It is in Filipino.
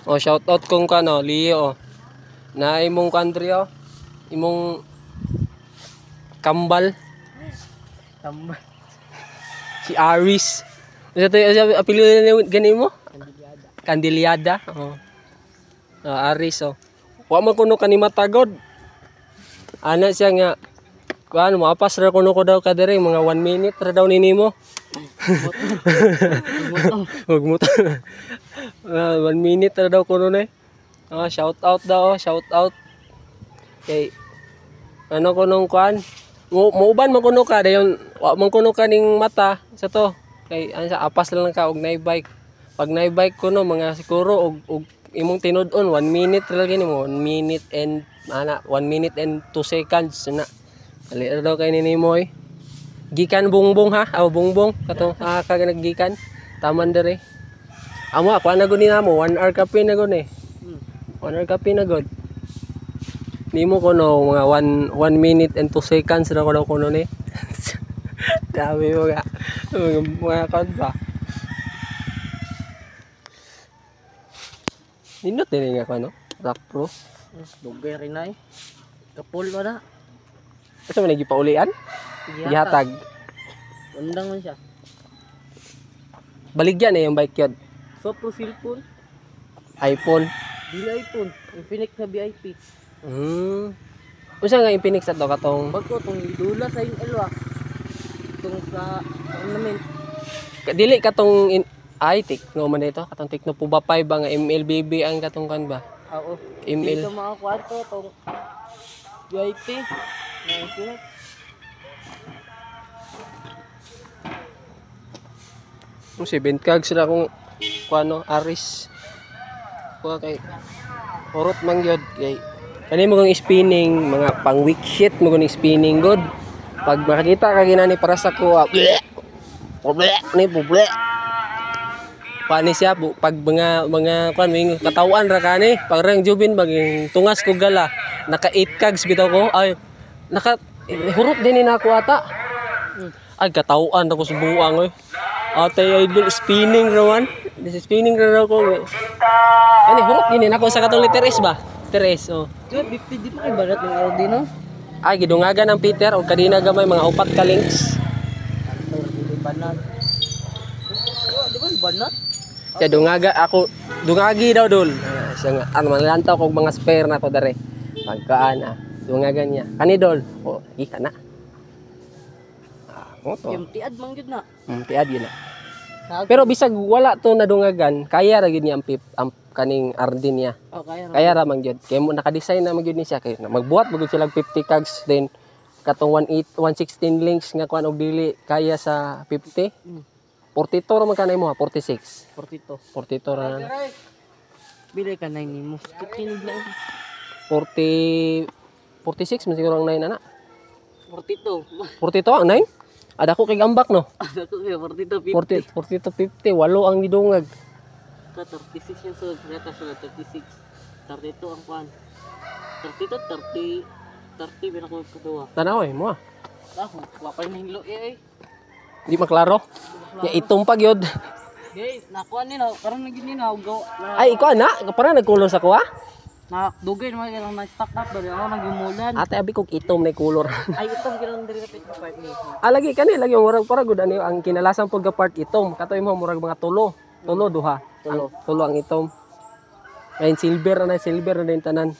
Oh, shout out kung kano, Leo. Na imong country oh. Imong kambal. Tambal. Si Aris. Ano to yung apelyido na gani mo? Candiliada. Oh. Aris oh. Wa man kuno kanima tagod. Ana siya nga kuan mo apas ra kuno ko daw kadiri mga 1 minute ra daw ninimo. Wag mo to. 1 minute ra daw kuno ni. Shout out daw, shout out. Kay ano kunong kuan? Muuban man kuno ka dayon wa man kuno kaning mata sa to. Kay ano sa apas lang ka og nay bike. Pag nay bike kuno mga siguro og imong tinud-on 1 minute ra lagi nimo 1 minute and 1 minute and 2 seconds na. Ali daw kay nimo eh. Gikan bungbong ha, aw bungbong katong kag naggikan. Taman dere. Amo ako na gud ni namo 1 hour kape na gud eh. 1 hour kape na gud. Nimo kuno mga 1 minute and 2 seconds ra ko daw kuno ni. Dami mo ga. Mga kan ba. Nindot din nga ano? Rock Pro. Dugay rin ay. Kapul mo na. Asa man gipaulian? Gihatag. Undang man siya. Baligyan na yung bike yun. So pro cellphone. iPhone. Dili iPhone. Infinix na VIP. Usa nga Infinix ato katong Bago tong idula sa yung elwa. Tong sa ornament. dili katong Tekno man dito katong Tekno Puba 5 ba nga MLBB ang katong kan ba? Oo. ML. Dito mga kwarto tong VIP na Infinix. Kung si Bentkag sila kung kuano Aris. Kuha kay Orot man gyud kay kani mo kung spinning mga pang weak shit mo kung spinning good. Pag makakita ka ginani para sa kuha. Ni buble. Pani siya pag mga kuan ming katawan ra kani parang Jubin baging tungas ko gala naka 8 kags bitaw ko ay naka hurot din ni nako ata. Ay katawan ako sa buang oy. Ate idol spinning rawan. This spinning ra ko. Ani hurot gini nako sa katong letter S ba? Letter S oh. Jud 50 di pa kay bagat ng Audino. Ay gidungagan ang Peter og kadina gamay mga 4 ka links. Di banat. Di ba banat? Siya dungaga ako dungagi daw dul. Siya nga ano man lantaw kog mga spare na ko dere. Pagkaan dungagan niya. Kani dol. Oh, ika na. Mo to. Yung tiad man gyud na. Tiad yun na. Pero bisag wala to nadungagan, kaya ra gyud niya ang kaning Ardin niya. Oh, Kaya ra man gyud. Kay mo naka-design na man gyud ni siya kay magbuhat magud sila 50 cogs then katong 116 links nga kuan og dili kaya sa 50. 42 ra man kanay mo ha, 46. 42. 42 ra na. Bili ka na nimo. Kinig na. 40 46 man siguro ang 9 ana. 42. 42 ang 9? Ada ko kay gambak no. Ada ko kay 42 50. 40 50 walo ang gidungag. Ka 36 yung sulod, reta sulod 36. 32 ang kuan. 32 30 bina ko kedua. Tanaw mo ah. Ako, wa pa na hilo eh. Di maklaro. Ya itong pagyod. Gay, nakuan ni na, karon naging ni na go. Ay ikaw na, para nagkulor sa kuha? Na dugay naman yung na stock up dali ako nagimulan. Ate abi kog itom na kulor. Ay itong gilang diri sa part ni. Lagi kani lagi murag para gud ani ang kinalasan pud ga part itom. Katoy mo murag mga tulo. Tulo duha. Tulo ang itom. Ay silver na din tanan.